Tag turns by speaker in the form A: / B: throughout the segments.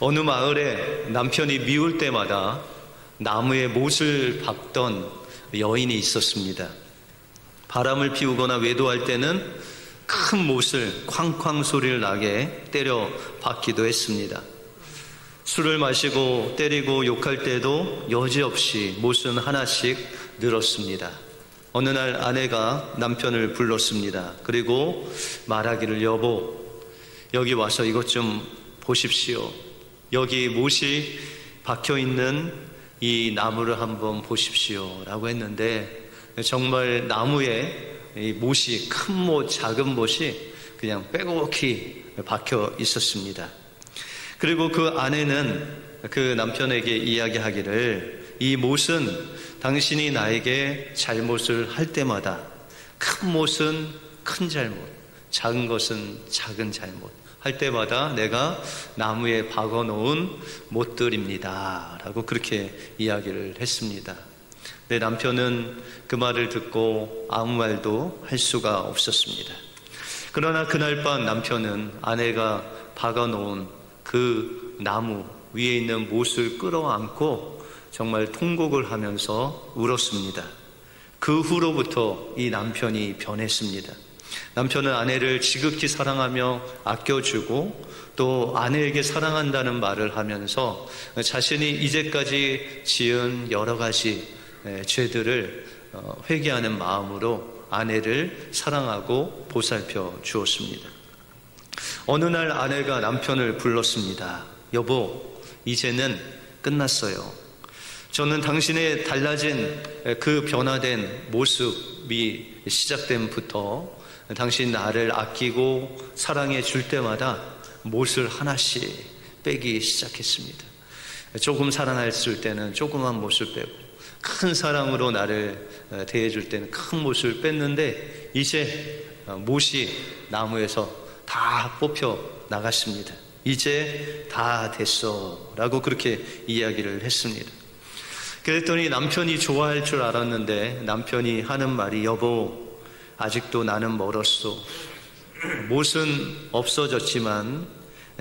A: 어느 마을에 남편이 미울 때마다 나무에 못을 박던 여인이 있었습니다. 바람을 피우거나 외도할 때는 큰 못을 쾅쾅 소리를 나게 때려 박기도 했습니다. 술을 마시고 때리고 욕할 때도 여지없이 못은 하나씩 늘었습니다. 어느 날 아내가 남편을 불렀습니다. 그리고 말하기를, 여보, 여기 와서 이것 좀 보십시오. 여기 못이 박혀있는 이 나무를 한번 보십시오 라고 했는데, 정말 나무에 이 못이, 큰 못, 작은 못이 그냥 빼곡히 박혀 있었습니다. 그리고 그 아내는 그 남편에게 이야기하기를, 이 못은 당신이 나에게 잘못을 할 때마다, 큰 못은 큰 잘못, 작은 것은 작은 잘못 할 때마다 내가 나무에 박아 놓은 못들입니다 라고 그렇게 이야기를 했습니다. 내 남편은 그 말을 듣고 아무 말도 할 수가 없었습니다. 그러나 그날 밤 남편은 아내가 박아 놓은 그 나무 위에 있는 못을 끌어안고 정말 통곡을 하면서 울었습니다. 그 후로부터 이 남편이 변했습니다. 남편은 아내를 지극히 사랑하며 아껴주고 또 아내에게 사랑한다는 말을 하면서 자신이 이제까지 지은 여러 가지 죄들을 회개하는 마음으로 아내를 사랑하고 보살펴 주었습니다. 어느 날 아내가 남편을 불렀습니다. 여보, 이제는 끝났어요. 저는 당신의 달라진 그 변화된 모습이 시작됨부터 당신 나를 아끼고 사랑해 줄 때마다 못을 하나씩 빼기 시작했습니다. 조금 사랑했을 때는 조그만 못을 빼고, 큰 사랑으로 나를 대해줄 때는 큰 못을 뺐는데, 이제 못이 나무에서 다 뽑혀 나갔습니다. 이제 다 됐어 라고 그렇게 이야기를 했습니다. 그랬더니 남편이 좋아할 줄 알았는데 남편이 하는 말이, 여보, 아직도 나는 멀었어. 못은 없어졌지만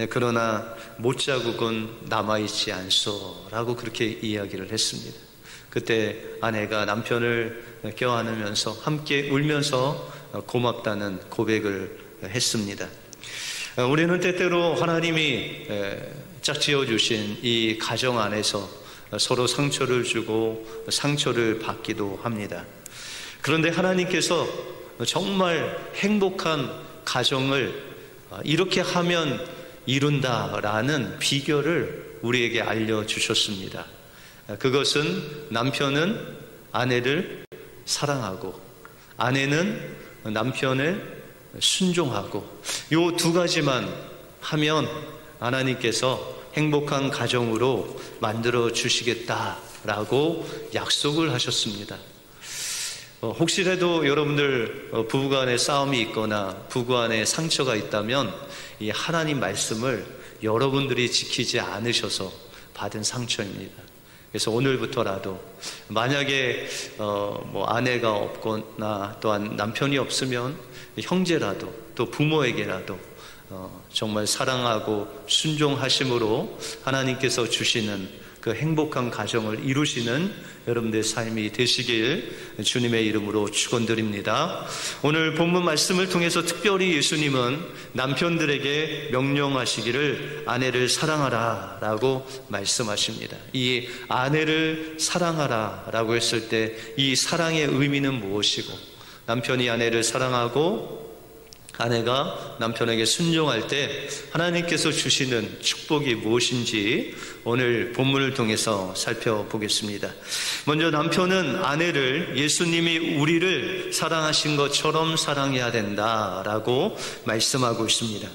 A: 그러나 못자국은 남아있지 않소 라고 그렇게 이야기를 했습니다. 그때 아내가 남편을 껴안으면서 함께 울면서 고맙다는 고백을 했습니다. 우리는 때때로 하나님이 짝지어 주신 이 가정 안에서 서로 상처를 주고 상처를 받기도 합니다. 그런데 하나님께서 정말 행복한 가정을 이렇게 하면 이룬다라는 비결을 우리에게 알려주셨습니다. 그것은 남편은 아내를 사랑하고 아내는 남편을 순종하고, 이 두 가지만 하면 하나님께서 행복한 가정으로 만들어 주시겠다라고 약속을 하셨습니다. 혹시라도 여러분들 부부간에 싸움이 있거나 부부간에 상처가 있다면 이 하나님 말씀을 여러분들이 지키지 않으셔서 받은 상처입니다. 그래서 오늘부터라도 만약에 아내가 없거나 또한 남편이 없으면 형제라도 또 부모에게라도 정말 사랑하고 순종하심으로 하나님께서 주시는 그 행복한 가정을 이루시는 여러분들의 삶이 되시길 주님의 이름으로 축원드립니다. 오늘 본문 말씀을 통해서 특별히 예수님은 남편들에게 명령하시기를 아내를 사랑하라 라고 말씀하십니다. 이 아내를 사랑하라 라고 했을 때 이 사랑의 의미는 무엇이고, 남편이 아내를 사랑하고 아내가 남편에게 순종할 때 하나님께서 주시는 축복이 무엇인지 오늘 본문을 통해서 살펴보겠습니다. 먼저 남편은 아내를 예수님이 우리를 사랑하신 것처럼 사랑해야 된다라고 말씀하고 있습니다.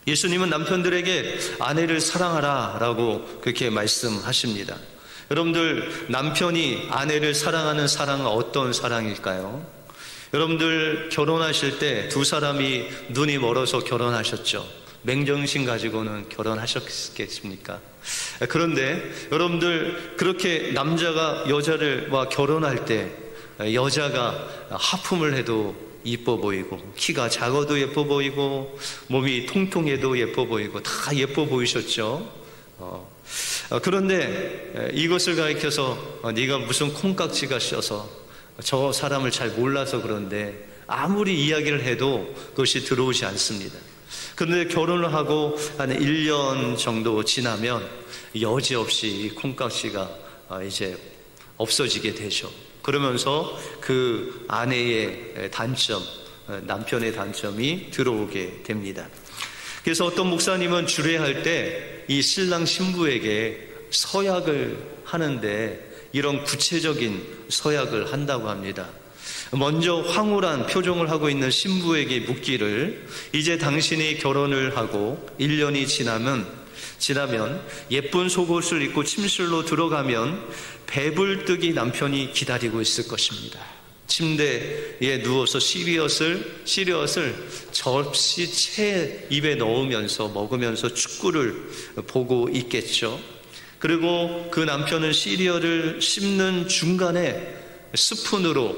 A: 예수님은 남편들에게 아내를 사랑하라 라고 그렇게 말씀하십니다. 여러분들, 남편이 아내를 사랑하는 사랑은 어떤 사랑일까요? 여러분들 결혼하실 때 두 사람이 눈이 멀어서 결혼하셨죠. 맹정신 가지고는 결혼하셨겠습니까? 그런데 여러분들, 그렇게 남자가 여자와 결혼할 때 여자가 하품을 해도 이뻐 보이고, 키가 작아도 예뻐 보이고, 몸이 통통해도 예뻐 보이고, 다 예뻐 보이셨죠? 그런데 이것을 가리켜서 네가 무슨 콩깍지가 씌어서 저 사람을 잘 몰라서 그런데 아무리 이야기를 해도 그것이 들어오지 않습니다. 그런데 결혼을 하고 한 1년 정도 지나면 여지없이 이 콩깍지가 이제 없어지게 되죠. 그러면서 그 아내의 단점, 남편의 단점이 들어오게 됩니다. 그래서 어떤 목사님은 주례할 때 이 신랑 신부에게 서약을 하는데 이런 구체적인 서약을 한다고 합니다. 먼저 황홀한 표정을 하고 있는 신부에게 묻기를, 이제 당신이 결혼을 하고 1년이 지나면 예쁜 속옷을 입고 침실로 들어가면 배불뚝이 남편이 기다리고 있을 것입니다. 침대에 누워서 시리엇을 접시 채 입에 넣으면서 먹으면서 축구를 보고 있겠죠. 그리고 그 남편은 시리얼을 씹는 중간에 스푼으로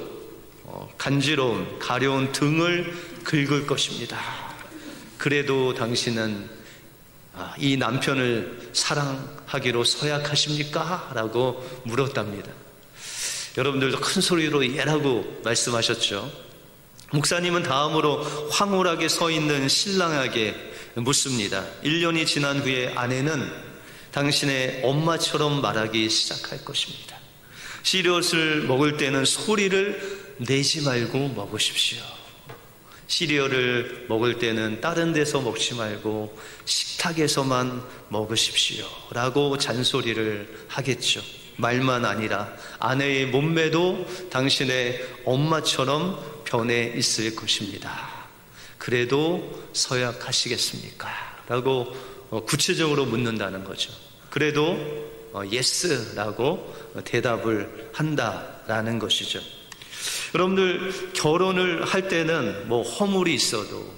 A: 간지러운 가려운 등을 긁을 것입니다. 그래도 당신은 이 남편을 사랑하기로 서약하십니까? 라고 물었답니다. 여러분들도 큰 소리로 예라고 말씀하셨죠. 목사님은 다음으로 황홀하게 서 있는 신랑에게 묻습니다. 1년이 지난 후에 아내는 당신의 엄마처럼 말하기 시작할 것입니다. 시리얼을 먹을 때는 소리를 내지 말고 먹으십시오. 시리얼을 먹을 때는 다른 데서 먹지 말고 식탁에서만 먹으십시오 라고 잔소리를 하겠죠. 말만 아니라 아내의 몸매도 당신의 엄마처럼 변해 있을 것입니다. 그래도 서약하시겠습니까? 라고 구체적으로 묻는다는 거죠. 그래도 예스라고 대답을 한다라는 것이죠. 여러분들, 결혼을 할 때는 뭐 허물이 있어도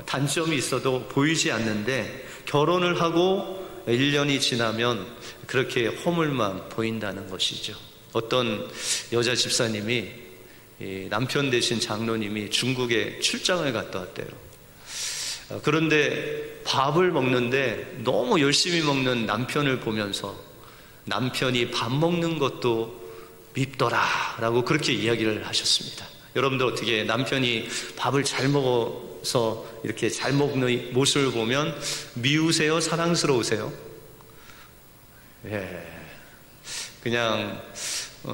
A: 단점이 있어도 보이지 않는데 결혼을 하고 1년이 지나면 그렇게 허물만 보인다는 것이죠. 어떤 여자 집사님이 남편 되신 장로님이 중국에 출장을 갔다 왔대요. 그런데 밥을 먹는데 너무 열심히 먹는 남편을 보면서 남편이 밥 먹는 것도 밉더라 라고 그렇게 이야기를 하셨습니다. 여러분들 어떻게 남편이 밥을 잘 먹어서 이렇게 잘 먹는 모습을 보면 미우세요? 사랑스러우세요? 예, 그냥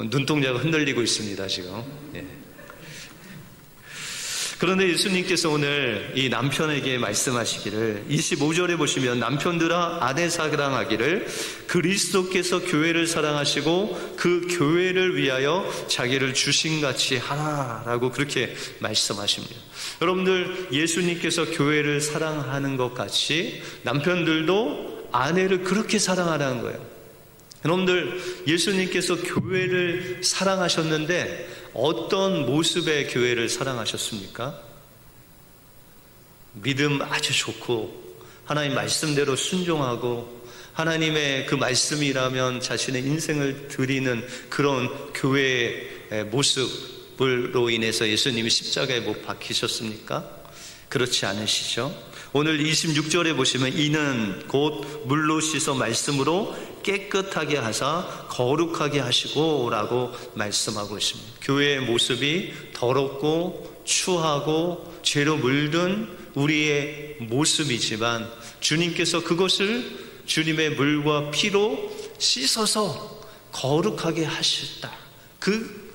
A: 눈동자가 흔들리고 있습니다 지금. 예. 그런데 예수님께서 오늘 이 남편에게 말씀하시기를 25절에 보시면 남편들아 아내 사랑하기를 그리스도께서 교회를 사랑하시고 그 교회를 위하여 자기를 주신같이 하라라고 그렇게 말씀하십니다. 여러분들, 예수님께서 교회를 사랑하는 것 같이 남편들도 아내를 그렇게 사랑하라는 거예요. 여러분들, 예수님께서 교회를 사랑하셨는데 어떤 모습의 교회를 사랑하셨습니까? 믿음 아주 좋고 하나님 말씀대로 순종하고 하나님의 그 말씀이라면 자신의 인생을 드리는 그런 교회의 모습으로 인해서 예수님이 십자가에 못 박히셨습니까? 그렇지 않으시죠? 오늘 26절에 보시면 이는 곧 물로 씻어 말씀으로 깨끗하게 하사 거룩하게 하시고 라고 말씀하고 있습니다. 교회의 모습이 더럽고 추하고 죄로 물든 우리의 모습이지만 주님께서 그것을 주님의 물과 피로 씻어서 거룩하게 하셨다. 그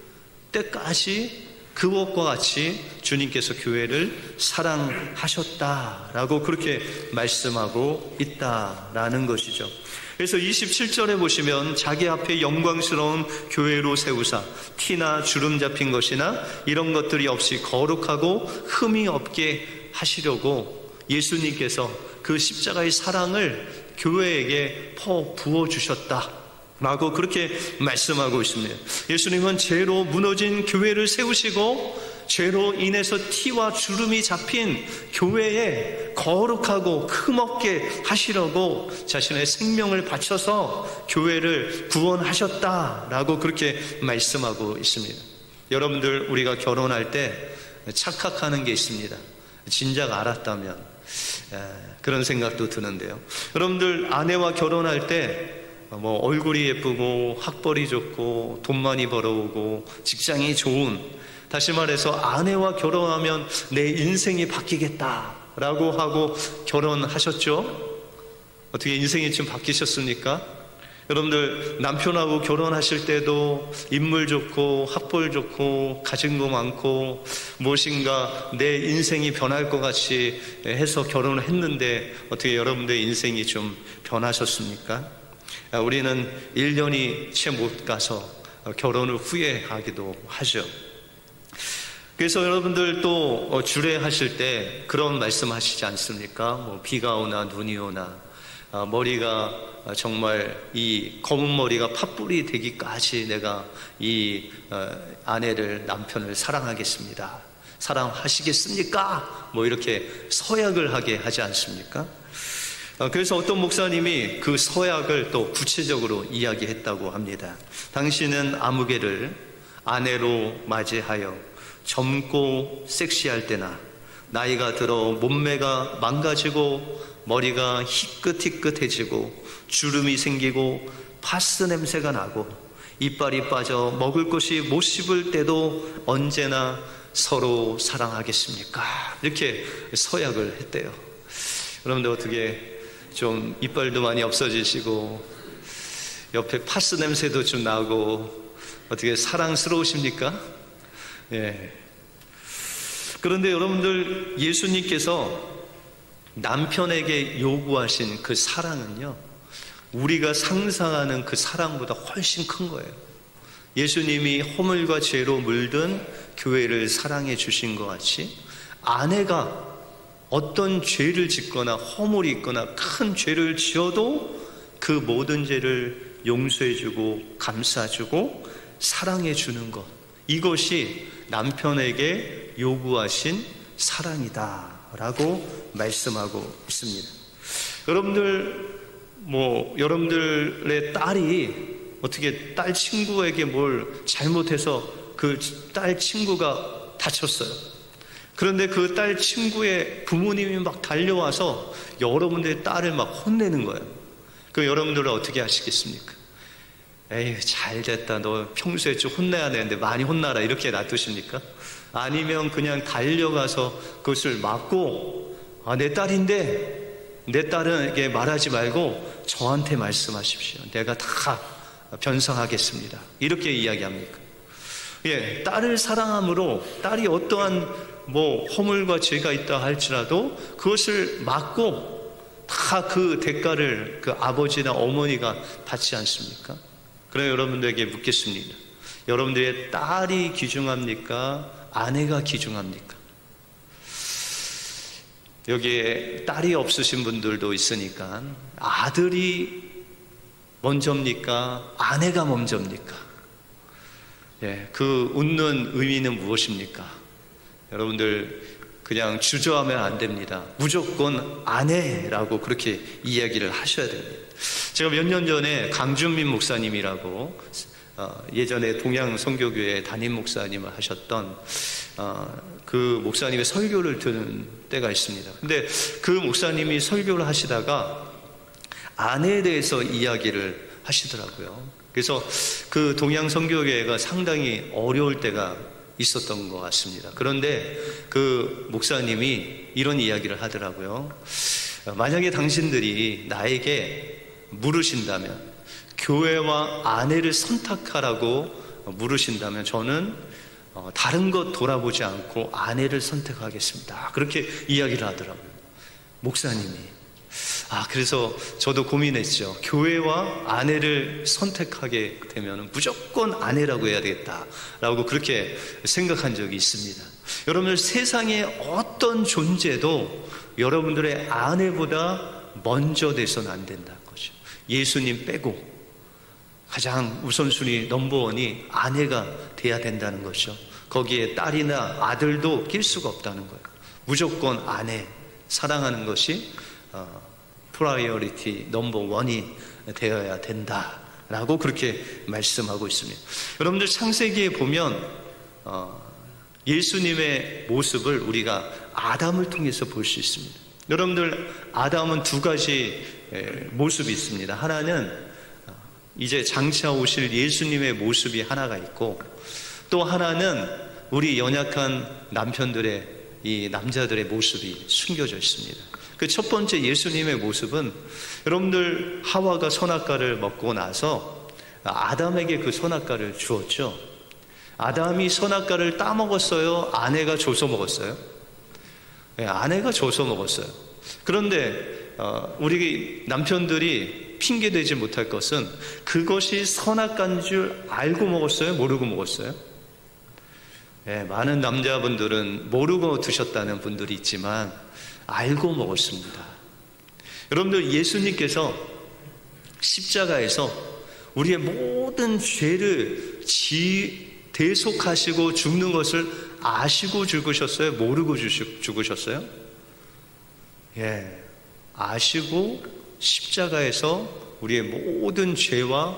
A: 때까지 그것과 같이 주님께서 교회를 사랑하셨다라고 그렇게 말씀하고 있다라는 것이죠. 그래서 27절에 보시면 자기 앞에 영광스러운 교회로 세우사 티나 주름 잡힌 것이나 이런 것들이 없이 거룩하고 흠이 없게 하시려고 예수님께서 그 십자가의 사랑을 교회에게 부어주셨다 라고 그렇게 말씀하고 있습니다. 예수님은 죄로 무너진 교회를 세우시고 죄로 인해서 티와 주름이 잡힌 교회에 거룩하고 흠없게 하시려고 자신의 생명을 바쳐서 교회를 구원하셨다라고 그렇게 말씀하고 있습니다. 여러분들, 우리가 결혼할 때 착각하는 게 있습니다. 진작 알았다면, 그런 생각도 드는데요. 여러분들 아내와 결혼할 때 뭐 얼굴이 예쁘고 학벌이 좋고 돈 많이 벌어오고 직장이 좋은, 다시 말해서 아내와 결혼하면 내 인생이 바뀌겠다라고 하고 결혼하셨죠? 어떻게 인생이 좀 바뀌셨습니까? 여러분들 남편하고 결혼하실 때도 인물 좋고 학벌 좋고 가진 거 많고 무엇인가 내 인생이 변할 것 같이 해서 결혼을 했는데 어떻게 여러분들의 인생이 좀 변하셨습니까? 우리는 1년이 채 못 가서 결혼을 후회하기도 하죠. 그래서 여러분들 또 주례하실 때 그런 말씀 하시지 않습니까? 뭐 비가 오나 눈이 오나 머리가 정말 이 검은 머리가 팥불이 되기까지 내가 이 아내를, 남편을 사랑하겠습니다. 사랑하시겠습니까? 뭐 이렇게 서약을 하게 하지 않습니까? 그래서 어떤 목사님이 그 서약을 또 구체적으로 이야기했다고 합니다. 당신은 아무개를 아내로 맞이하여 젊고 섹시할 때나 나이가 들어 몸매가 망가지고 머리가 희끗희끗해지고 주름이 생기고 파스 냄새가 나고 이빨이 빠져 먹을 것이 못 씹을 때도 언제나 서로 사랑하겠습니까? 이렇게 서약을 했대요. 여러분들 어떻게 좀 이빨도 많이 없어지시고 옆에 파스 냄새도 좀 나고 어떻게 사랑스러우십니까? 예. 그런데 여러분들 예수님께서 남편에게 요구하신 그 사랑은요, 우리가 상상하는 그 사랑보다 훨씬 큰 거예요. 예수님이 허물과 죄로 물든 교회를 사랑해 주신 것 같이 아내가 어떤 죄를 짓거나 허물이 있거나 큰 죄를 지어도 그 모든 죄를 용서해주고 감싸주고 사랑해주는 것, 이것이 남편에게 요구하신 사랑이다라고 말씀하고 있습니다. 여러분들의 딸이 어떻게 딸 친구에게 뭘 잘못해서 그 딸 친구가 다쳤어요. 그런데 그 딸 친구의 부모님이 막 달려와서 여러분들의 딸을 막 혼내는 거예요. 그 여러분들은 어떻게 하시겠습니까? 에이, 잘 됐다. 너 평소에 좀 혼내야 되는데 많이 혼나라. 이렇게 놔두십니까? 아니면 그냥 달려가서 그것을 막고, 내 딸인데 내 딸에게 말하지 말고 저한테 말씀하십시오. 내가 다 변상하겠습니다. 이렇게 이야기합니까? 예, 딸을 사랑함으로 딸이 어떠한 허물과 죄가 있다 할지라도 그것을 막고 다 그 대가를 그 아버지나 어머니가 받지 않습니까? 그럼 여러분들에게 묻겠습니다. 여러분들의 딸이 귀중합니까? 아내가 귀중합니까? 여기에 딸이 없으신 분들도 있으니까 아들이 먼저입니까? 아내가 먼저입니까? 예, 그 웃는 의미는 무엇입니까? 여러분들 그냥 주저하면 안 됩니다. 무조건 아내라고 그렇게 이야기를 하셔야 됩니다. 제가 몇 년 전에 강준민 목사님이라고 예전에 동양선교교회 담임 목사님을 하셨던 그 목사님의 설교를 듣는 때가 있습니다. 근데 그 목사님이 설교를 하시다가 아내에 대해서 이야기를 하시더라고요. 그래서 그 동양선교교회가 상당히 어려울 때가 있었던 것 같습니다. 그런데 그 목사님이 이런 이야기를 하더라고요. 만약에 당신들이 나에게 물으신다면, 교회와 아내를 선택하라고 물으신다면 저는 다른 것 돌아보지 않고 아내를 선택하겠습니다. 그렇게 이야기를 하더라고요, 목사님이. 그래서 저도 고민했죠. 교회와 아내를 선택하게 되면 무조건 아내라고 해야 되겠다라고 그렇게 생각한 적이 있습니다. 여러분들 세상에 어떤 존재도 여러분들의 아내보다 먼저 돼서는 안 된다는 거죠. 예수님 빼고 가장 우선순위 넘버원이 아내가 돼야 된다는 거죠. 거기에 딸이나 아들도 낄 수가 없다는 거예요. 무조건 아내, 사랑하는 것이 프라이어리티 넘버원이 되어야 된다라고 그렇게 말씀하고 있습니다. 여러분들 창세기에 보면 예수님의 모습을 우리가 아담을 통해서 볼 수 있습니다. 여러분들, 아담은 두 가지 모습이 있습니다. 하나는 이제 장차 오실 예수님의 모습이 하나가 있고, 또 하나는 우리 연약한 남편들의, 이 남자들의 모습이 숨겨져 있습니다. 그 첫 번째 예수님의 모습은, 여러분들, 하와가 선악과를 먹고 나서 아담에게 그 선악과를 주었죠. 아담이 선악과를 따먹었어요? 아내가 줘서 먹었어요? 네, 아내가 줘서 먹었어요. 그런데 우리 남편들이 핑계대지 못할 것은, 그것이 선악과인 줄 알고 먹었어요? 모르고 먹었어요? 네, 많은 남자분들은 모르고 드셨다는 분들이 있지만 알고 먹었습니다. 여러분들, 예수님께서 십자가에서 우리의 모든 죄를 대속하시고 죽는 것을 아시고 죽으셨어요? 모르고 죽으셨어요? 예, 아시고 십자가에서 우리의 모든 죄와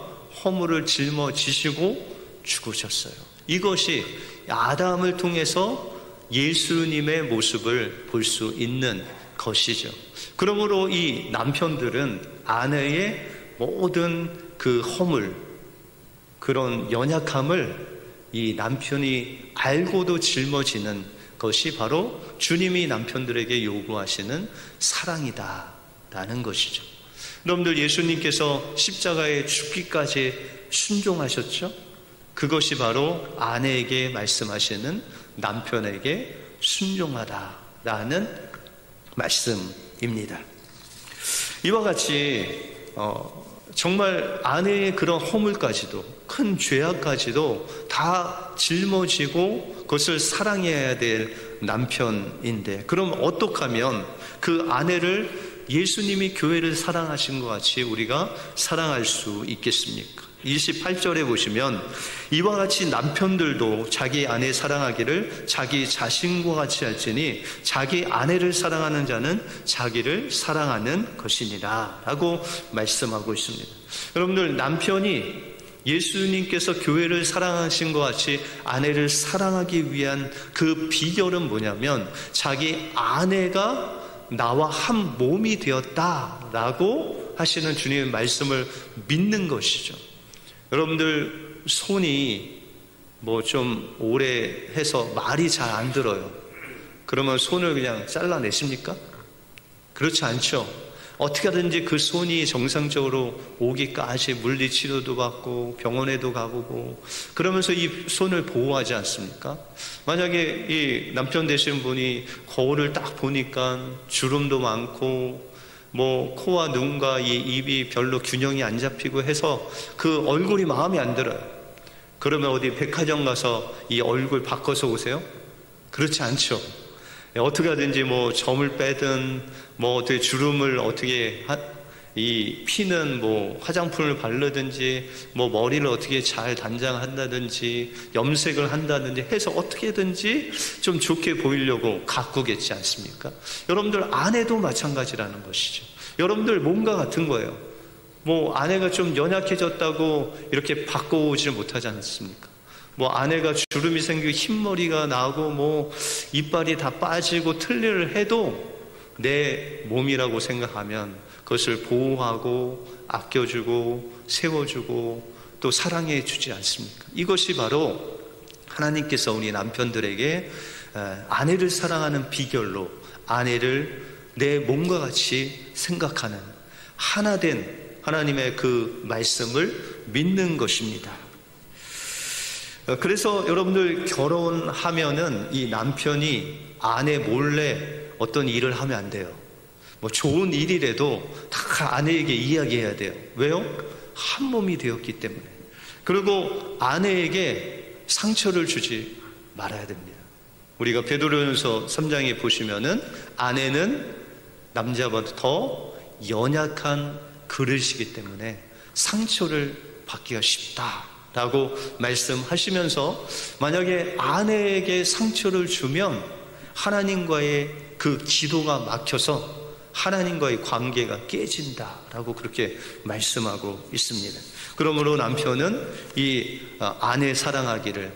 A: 허물을 짊어지시고 죽으셨어요. 이것이 아담을 통해서 예수님의 모습을 볼 수 있는 것이죠. 그러므로 이 남편들은 아내의 모든 그 허물, 그런 연약함을 이 남편이 알고도 짊어지는 것이 바로 주님이 남편들에게 요구하시는 사랑이다라는 것이죠. 여러분들, 예수님께서 십자가에 죽기까지 순종하셨죠? 그것이 바로 아내에게 말씀하시는 남편에게 순종하다라는 말씀입니다. 이와 같이 정말 아내의 그런 허물까지도, 큰 죄악까지도 다 짊어지고 그것을 사랑해야 될 남편인데, 그럼 어떻게 하면 그 아내를 예수님이 교회를 사랑하신 것 같이 우리가 사랑할 수 있겠습니까? 28절에 보시면, 이와 같이 남편들도 자기 아내 사랑하기를 자기 자신과 같이 할지니 자기 아내를 사랑하는 자는 자기를 사랑하는 것이니라 라고 말씀하고 있습니다. 여러분들, 남편이 예수님께서 교회를 사랑하신 것 같이 아내를 사랑하기 위한 그 비결은 뭐냐면, 자기 아내가 나와 한 몸이 되었다라고 하시는 주님의 말씀을 믿는 것이죠. 여러분들, 손이 뭐 좀 오래 해서 말이 잘 안 들어요. 그러면 손을 그냥 잘라내십니까? 그렇지 않죠. 어떻게 하든지 그 손이 정상적으로 오기까지 물리치료도 받고 병원에도 가보고 그러면서 이 손을 보호하지 않습니까? 만약에 이 남편 되신 분이 거울을 딱 보니까 주름도 많고 뭐 코와 눈과 이 입이 별로 균형이 안 잡히고 해서 그 얼굴이 마음에 안 들어요. 그러면 어디 백화점 가서 이 얼굴 바꿔서 오세요? 그렇지 않죠. 어떻게 하든지 뭐 점을 빼든 뭐 어떻게 주름을 어떻게 이 피는 뭐 화장품을 바르든지 뭐 머리를 어떻게 잘 단장한다든지 염색을 한다든지 해서 어떻게든지 좀 좋게 보이려고 가꾸겠지 않습니까? 여러분들, 아내도 마찬가지라는 것이죠. 여러분들 몸과 같은 거예요. 뭐 아내가 좀 연약해졌다고 이렇게 바꿔오지 못하지 않습니까? 뭐 아내가 주름이 생기고 흰머리가 나고 뭐 이빨이 다 빠지고 틀니를 해도 내 몸이라고 생각하면 그것을 보호하고 아껴주고 세워주고 또 사랑해 주지 않습니까? 이것이 바로 하나님께서 우리 남편들에게 아내를 사랑하는 비결로 아내를 내 몸과 같이 생각하는 하나된 하나님의 그 말씀을 믿는 것입니다. 그래서 여러분들, 결혼하면은 이 남편이 아내 몰래 어떤 일을 하면 안 돼요. 뭐 좋은 일이라도 다 아내에게 이야기해야 돼요. 왜요? 한 몸이 되었기 때문에. 그리고 아내에게 상처를 주지 말아야 됩니다. 우리가 베드로전서 3장에 보시면은 아내는 남자보다 더 연약한 그릇이기 때문에 상처를 받기가 쉽다라고 말씀하시면서, 만약에 아내에게 상처를 주면 하나님과의 그 기도가 막혀서 하나님과의 관계가 깨진다라고 그렇게 말씀하고 있습니다. 그러므로 남편은 이 아내 사랑하기를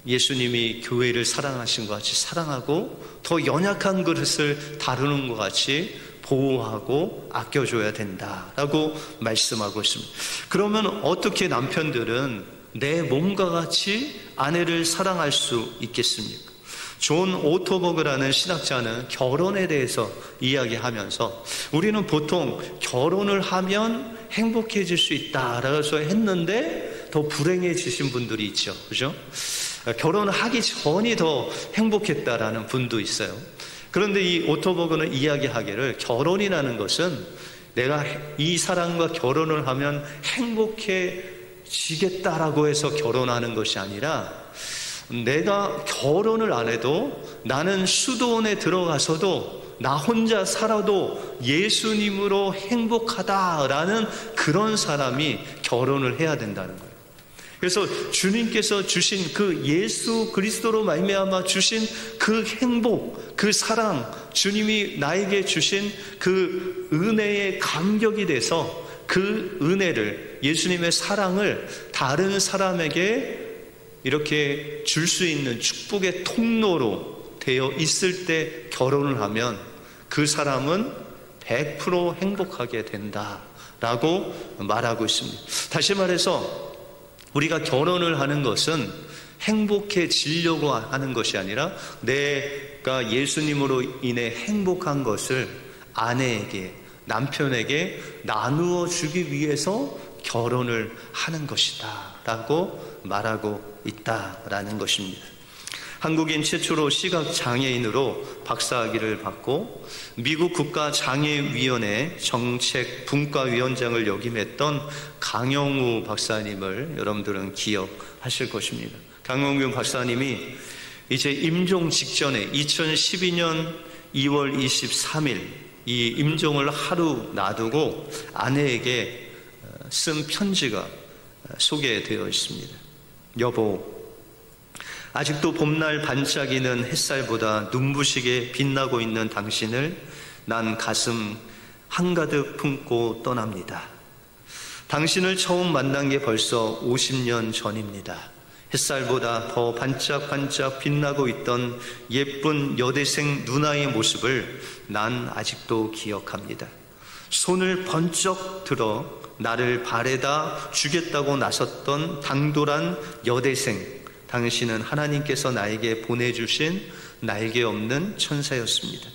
A: 예수님이 교회를 사랑하신 것 같이 사랑하고 더 연약한 그릇을 다루는 것 같이 보호하고 아껴줘야 된다라고 말씀하고 있습니다. 그러면 어떻게 남편들은 내 몸과 같이 아내를 사랑할 수 있겠습니까? 존 오토버그라는 신학자는 결혼에 대해서 이야기하면서 우리는 보통 결혼을 하면 행복해질 수 있다라고 했는데 더 불행해지신 분들이 있죠. 그죠? 결혼을 하기 전이 더 행복했다라는 분도 있어요. 그런데 이 오토버그는 이야기하기를 결혼이라는 것은 내가 이 사람과 결혼을 하면 행복해지겠다라고 해서 결혼하는 것이 아니라 내가 결혼을 안 해도 나는 수도원에 들어가서도 나 혼자 살아도 예수님으로 행복하다라는 그런 사람이 결혼을 해야 된다는 거예요. 그래서 주님께서 주신 그 예수 그리스도로 말미암아 주신 그 행복, 그 사랑, 주님이 나에게 주신 그 은혜의 감격이 돼서 그 은혜를, 예수님의 사랑을 다른 사람에게 이렇게 줄 수 있는 축복의 통로로 되어 있을 때 결혼을 하면 그 사람은 100% 행복하게 된다라고 말하고 있습니다. 다시 말해서 우리가 결혼을 하는 것은 행복해지려고 하는 것이 아니라 내가 예수님으로 인해 행복한 것을 아내에게, 남편에게 나누어 주기 위해서 결혼을 하는 것이다 라고 말하고 있다라는 것입니다. 한국인 최초로 시각장애인으로 박사학위를 받고 미국 국가장애위원회 정책분과위원장을 역임했던 강영우 박사님을 여러분들은 기억하실 것입니다. 강영우 박사님이 이제 임종 직전에 2012년 2월 23일 이 임종을 하루 놔두고 아내에게 쓴 편지가 소개되어 있습니다. 여보, 아직도 봄날 반짝이는 햇살보다 눈부시게 빛나고 있는 당신을 난 가슴 한가득 품고 떠납니다. 당신을 처음 만난 게 벌써 50년 전입니다. 햇살보다 더 반짝반짝 빛나고 있던 예쁜 여대생 누나의 모습을 난 아직도 기억합니다. 손을 번쩍 들어 나를 발에다 주겠다고 나섰던 당돌한 여대생, 당신은 하나님께서 나에게 보내주신 날개 없는 천사였습니다.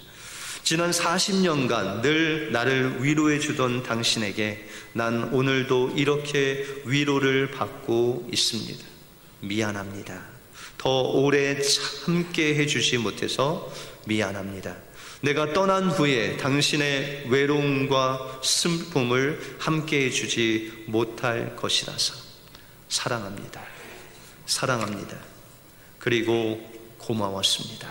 A: 지난 40년간 늘 나를 위로해 주던 당신에게 난 오늘도 이렇게 위로를 받고 있습니다. 미안합니다. 더 오래 함께 해주지 못해서 미안합니다. 내가 떠난 후에 당신의 외로움과 슬픔을 함께 해주지 못할 것이라서 사랑합니다. 사랑합니다. 그리고 고마웠습니다.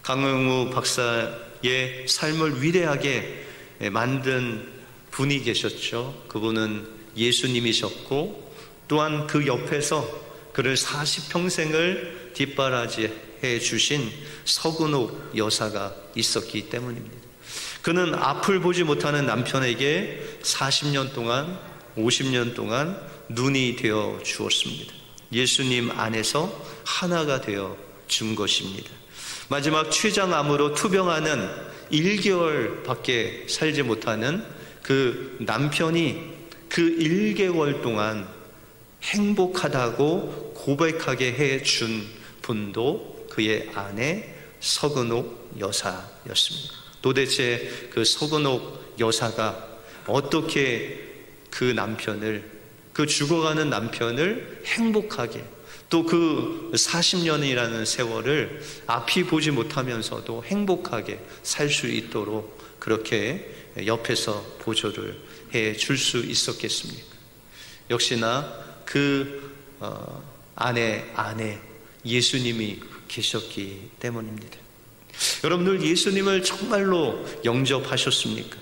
A: 강영우 박사의 삶을 위대하게 만든 분이 계셨죠. 그분은 예수님이셨고 또한 그 옆에서 그를 40평생을 뒷바라지해 주신 서근옥 여사가 있었기 때문입니다. 그는 앞을 보지 못하는 남편에게 40년 동안 50년 동안 눈이 되어 주었습니다. 예수님 안에서 하나가 되어 준 것입니다. 마지막 췌장암으로 투병하는 1개월밖에 살지 못하는 그 남편이 그 1개월 동안 행복하다고 고백하게 해준 분도 그의 아내 서근옥 여사였습니다. 도대체 그 서근옥 여사가 어떻게 그 남편을, 그 죽어가는 남편을 행복하게, 또 그 40년이라는 세월을 앞이 보지 못하면서도 행복하게 살 수 있도록 그렇게 옆에서 보조를 해 줄 수 있었겠습니까? 역시나 그 안에 예수님이 계셨기 때문입니다. 여러분들 예수님을 정말로 영접하셨습니까?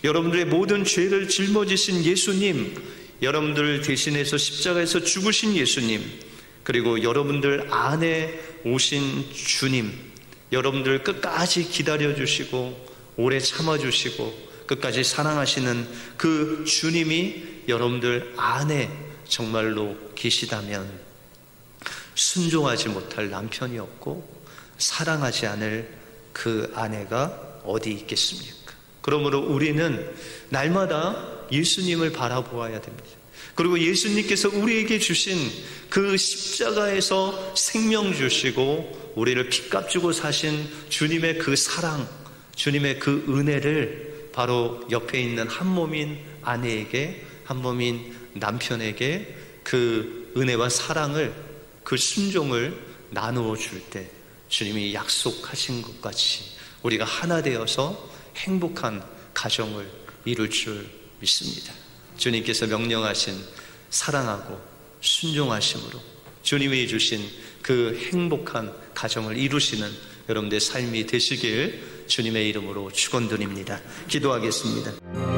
A: 여러분들의 모든 죄를 짊어지신 예수님, 여러분들 대신해서 십자가에서 죽으신 예수님, 그리고 여러분들 안에 오신 주님, 여러분들 끝까지 기다려주시고 오래 참아주시고 끝까지 사랑하시는 그 주님이 여러분들 안에 정말로 계시다면 순종하지 못할 남편이 없고 사랑하지 않을 그 아내가 어디 있겠습니까? 그러므로 우리는 날마다 예수님을 바라보아야 됩니다. 그리고 예수님께서 우리에게 주신 그 십자가에서 생명 주시고 우리를 핏값 주고 사신 주님의 그 사랑, 주님의 그 은혜를 바로 옆에 있는 한 몸인 아내에게, 한 몸인 남편에게 그 은혜와 사랑을, 그 순종을 나누어 줄 때 주님이 약속하신 것 같이 우리가 하나 되어서 행복한 가정을 이룰 줄 믿습니다. 주님께서 명령하신 사랑하고 순종하심으로 주님이 주신 그 행복한 가정을 이루시는 여러분들의 삶이 되시길 주님의 이름으로 축원드립니다. 기도하겠습니다.